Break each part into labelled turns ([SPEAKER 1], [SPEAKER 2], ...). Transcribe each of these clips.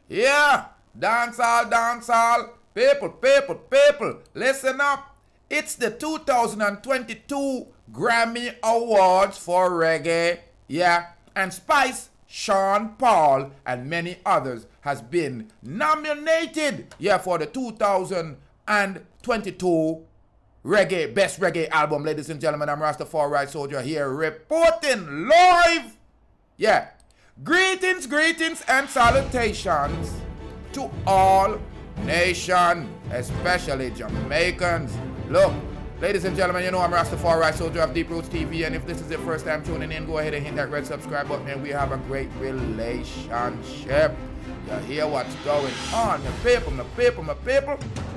[SPEAKER 1] Yeah, dancehall, dancehall. People, listen up. It's the 2022 Grammy Awards for Reggae. Yeah, and Spice, Sean Paul, and many others has been nominated. Yeah, for the 2022 Best Reggae Album. Ladies and gentlemen, I'm Rastafari SOJA here reporting live. Yeah. Greetings and salutations to all nations, especially Jamaicans. Look, ladies and gentlemen, you know I'm Rastafari SOJA of Deep Roots TV, and if this is your first time tuning in, go ahead and hit that red subscribe button, and we have a great relationship. You hear what's going on, my people.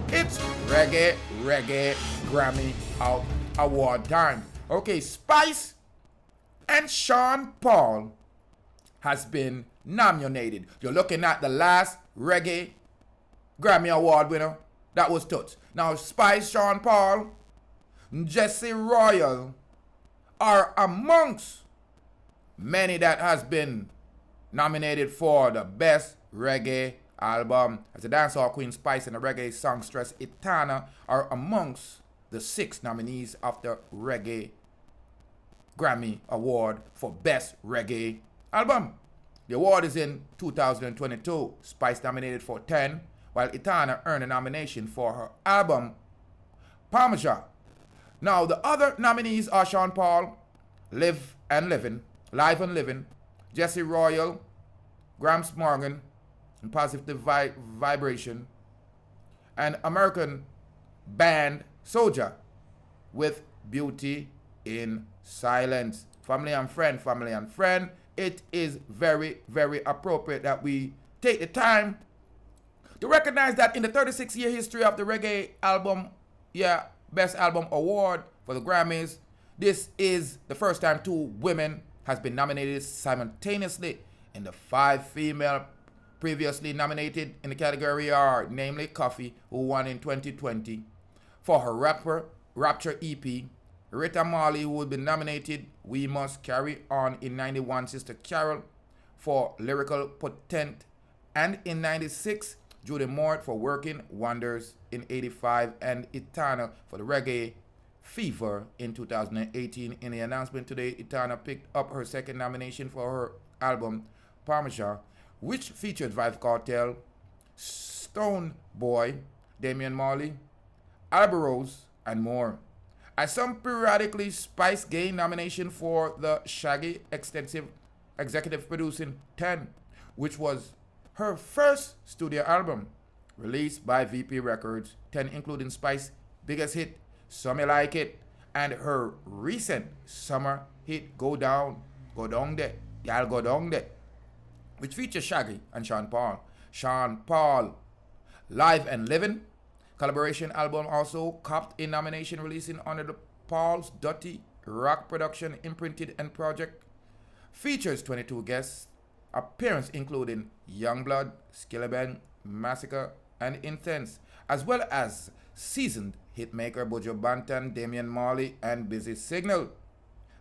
[SPEAKER 1] It's Reggae Grammy Award time. Okay, Spice and Sean Paul has been nominated. You're looking at the last Reggae Grammy Award winner. That was Toots. Now, Spice, Sean Paul, Jesse Royal are amongst many that has been nominated for the Best Reggae Album. As the dancehall queen Spice and the reggae songstress Etana are amongst the 6 nominees of the Reggae Grammy Award for Best Reggae Album. The award is in 2022. Spice nominated for 10, while Etana earned a nomination for her album Pamoja. Now, the other nominees are Sean Paul, Live and Livin, Jesse Royal, Gramps Morgan, and Positive Vibration, and American band SOJA with Beauty in Silence. Family and friend, it is very, very appropriate that we take the time to recognize that in the 36-year history of the Reggae Album, Best Album Award for the Grammys, this is the first time 2 women has been nominated simultaneously, and the 5 female previously nominated in the category are namely Koffee, who won in 2020 for her Rapture EP, Rita Marley, who would be nominated We Must Carry On in 91, Sister Carol for Lyrically Potent, and in 96, Judy Mowatt for Working Wonders in 85, and Etana for the Reggae Fever in 2018. In the announcement today, Etana picked up her second nomination for her album Pamoja, which featured Vibe Cartel, Stone Boy, Damian Marley, Albaros, and more. As some periodically, Spice gained nomination for the Shaggy executive producing 10, which was her first studio album released by VP Records. 10 including Spice's biggest hit, Some Me Like It, and her recent summer hit, Go Down There, Y'all Go Down There, which features Shaggy and Sean Paul. Sean Paul, Live and Livin' collaboration album also copped a nomination, releasing under the Paul's Dutty Rock Production Imprinted and Project. Features 22 guests appearance including Youngblood, Skillabang, Massacre, and Intense, as well as seasoned hitmaker Bojo Bantan, Damian Marley, and Busy Signal.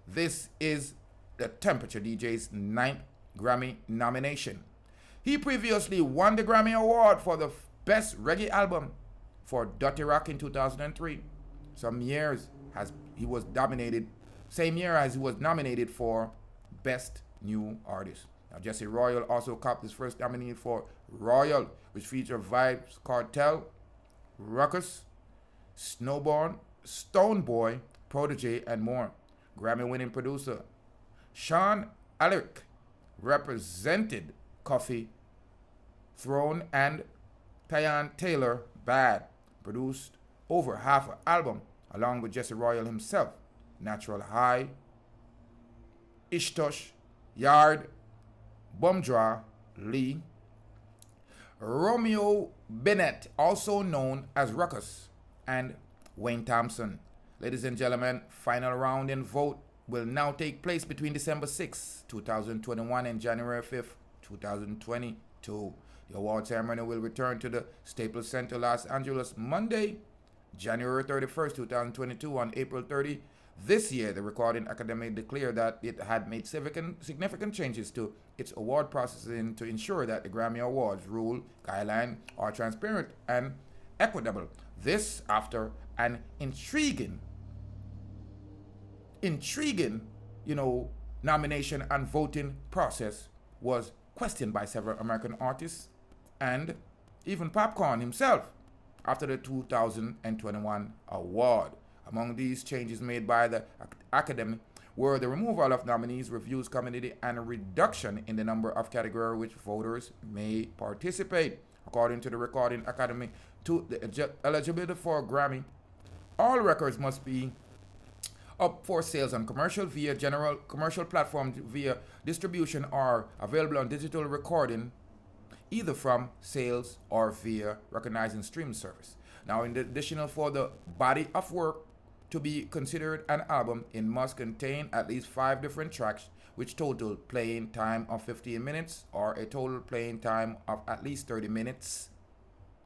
[SPEAKER 1] This is the Temperature DJ's 9th Grammy nomination. He previously won the Grammy Award for the Best Reggae Album for Dirty Rock in 2003. Same year as he was nominated for Best New Artist. Now, Jesse Royal also copped his first nominee for Royal, which featured Vibes Cartel, Ruckus, Stone Boy, Protege, and more. Grammy-winning producer Sean Alec represented Koffee, Throne, and Tyan Taylor Bad, produced over half an album, along with Jesse Royal himself, Natural High, Ishtosh, Yard, Bumdra, Lee, Romeo Bennett, also known as Ruckus, and Wayne Thompson. Ladies and gentlemen, final round and vote will now take place between December 6, 2021 and January 5th, 2022. The award ceremony will return to the Staples Center, Los Angeles, Monday, January 31st, 2022. On April 30, This year, the Recording Academy declared that it had made significant changes to its award processing to ensure that the Grammy Awards rule guideline are transparent and equitable. This after an intriguing, nomination and voting process was questioned by several American artists and even Popcorn himself after the 2021 award. Among these changes made by the Academy were the removal of nominees reviews committee and a reduction in the number of categories which voters may participate. According to the Recording Academy, to the eligibility for a Grammy, all records must be up for sales on commercial via general commercial platforms via distribution or available on digital recording either from sales or via recognizing stream service. Now, in addition for the body of work to be considered an album, it must contain at least 5 different tracks which total playing time of 15 minutes or a total playing time of at least 30 minutes,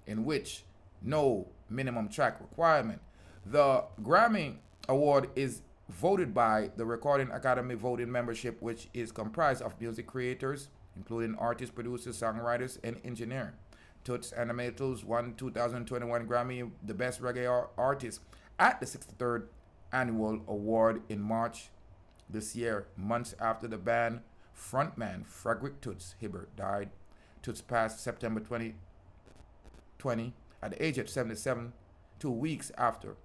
[SPEAKER 1] in which no minimum track requirement. The Grammy Award is voted by the Recording Academy voting membership, which is comprised of music creators, including artists, producers, songwriters, and engineers. Toots and the Maytals won 2021 Grammy the Best Reggae Artist at the 63rd Annual Award in March this year, months after the band frontman Frederick Toots Hibbert died. Toots passed September 2020 at the age of 77, 2 weeks after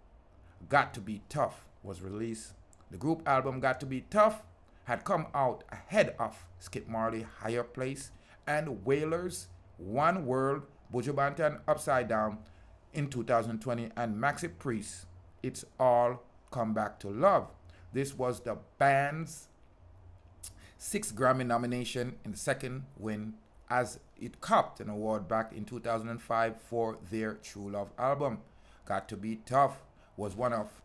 [SPEAKER 1] Got to Be Tough was released. The group album Got to Be Tough had come out ahead of Skip Marley Higher Place and Wailers One World, Buju Banton Upside Down in 2020 and Maxi Priest It's All Come Back to Love. This was the band's 6th Grammy nomination in the second win, as it copped an award back in 2005 for their True Love album. Got to Be Tough was one of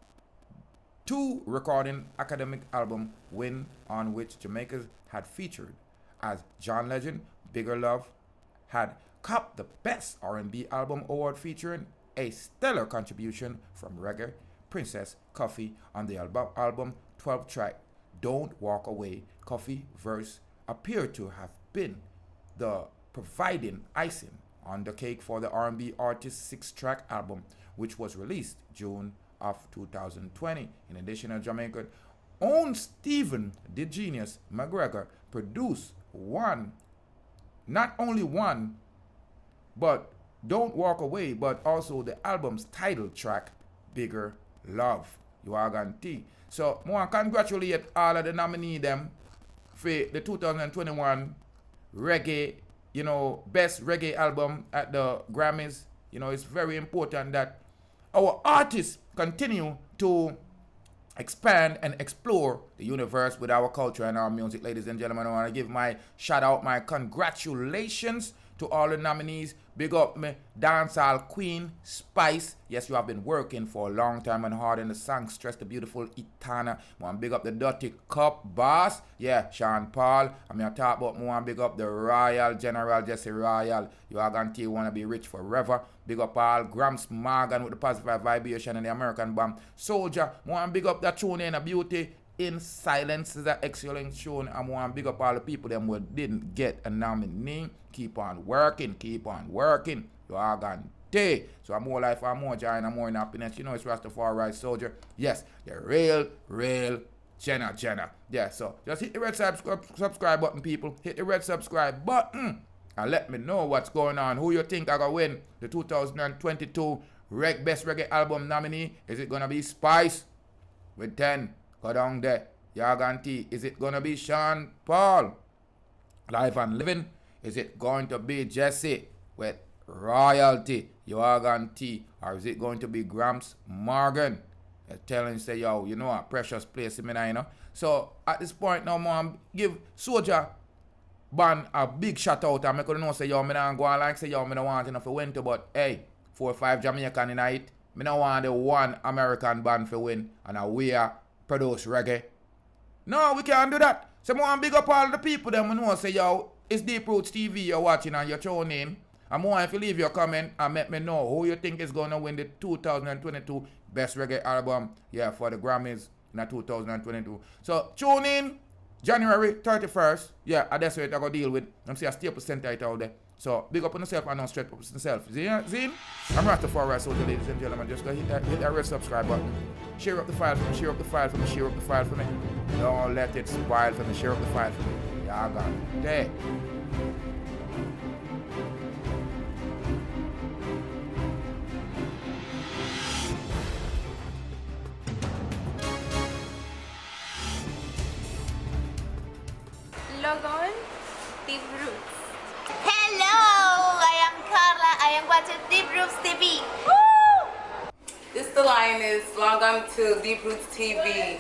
[SPEAKER 1] 2 Recording Academic album win on which Jamaica had featured, as John Legend, Bigger Love, had copped the Best R&B Album Award featuring a stellar contribution from reggae princess Koffee on the album 12-track Don't Walk Away. Koffee verse appeared to have been the providing icing on the cake for the R&B artist's 6-track album, which was released June of 2020. In addition, a Jamaican own Stephen the Genius McGregor produced not only one, but Don't Walk Away, but also the album's title track, Bigger Love. You are guaranteed. So, I want to congratulate all of the nominees them for the 2021 reggae, best reggae album at the Grammys. It's very important that our artists continue to expand and explore the universe with our culture and our music. Ladies and gentlemen, I want to give my shout out, my congratulations to all the nominees. Big up me dancehall queen Spice. Yes, you have been working for a long time and hard in the songstress, the beautiful Etana. I want big up the Dirty Cup boss. Yeah, Sean Paul. I'm going to talk about more. Big up the Royal General Jesse Royal. You are going to want to be rich forever. Big up all Gramps Morgan with the positive vibration and the American bomb. SOJA. I want big up that tune in a beauty in silence is an excellent show. I want to big up all the people them who didn't get a nominee. Keep on working. You are gonna day. So I'm more life, I'm more joy, and I'm more in happiness. It's Rastafari Soldier. Yes, the real Jenna. Yeah, so just hit the red subscribe button, people. Hit the red subscribe button and let me know what's going on. Who you think are gonna win the 2022 Best Reggae Album nominee? Is it gonna be Spice with 10? Go down there. Yaganti. Is it gonna be Sean Paul? Live and Living? Is it going to be Jesse with Royalty? Yaganti. Or is it going to be Gramps Morgan? You're telling say, yo, a precious place in me, So at this point now, man, give SOJA band a big shout out. And I could know say, yo, me don't go on like say, yo, me don't want enough to win to, but hey, 4 or 5 Jamaican in it. Me don't want the one American band to win and we are produce reggae. No, we can't do that. So I want to big up all the people them who know say, yo, it's Deep Roots TV you're watching and you're tuning in. And more if you leave your comment and let me know who you think is going to win the 2022 Best Reggae Album, for the Grammys in 2022. So tune in January 31st. Yeah, and that's what I'm going to deal with. I'm saying a staple center it out there. So big up on yourself and don't straight up on yourself. Zine? I'm Rastafari Soldier, ladies and gentlemen. Just go hit that red subscribe button. Share up the file for me, share up the file for me, share up the file for me. Don't let it spoil for me, share up the file for me. Yeah, I got it. Okay.
[SPEAKER 2] Log on, Deep Roots.
[SPEAKER 3] Hello, I am Carla. I am watching Deep Roots TV. Woo!
[SPEAKER 2] This is the Lioness. Log on to Deep Roots TV.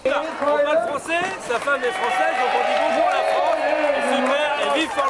[SPEAKER 4] On parle français, sa femme est française, donc on dit bonjour à la France, et super, et vive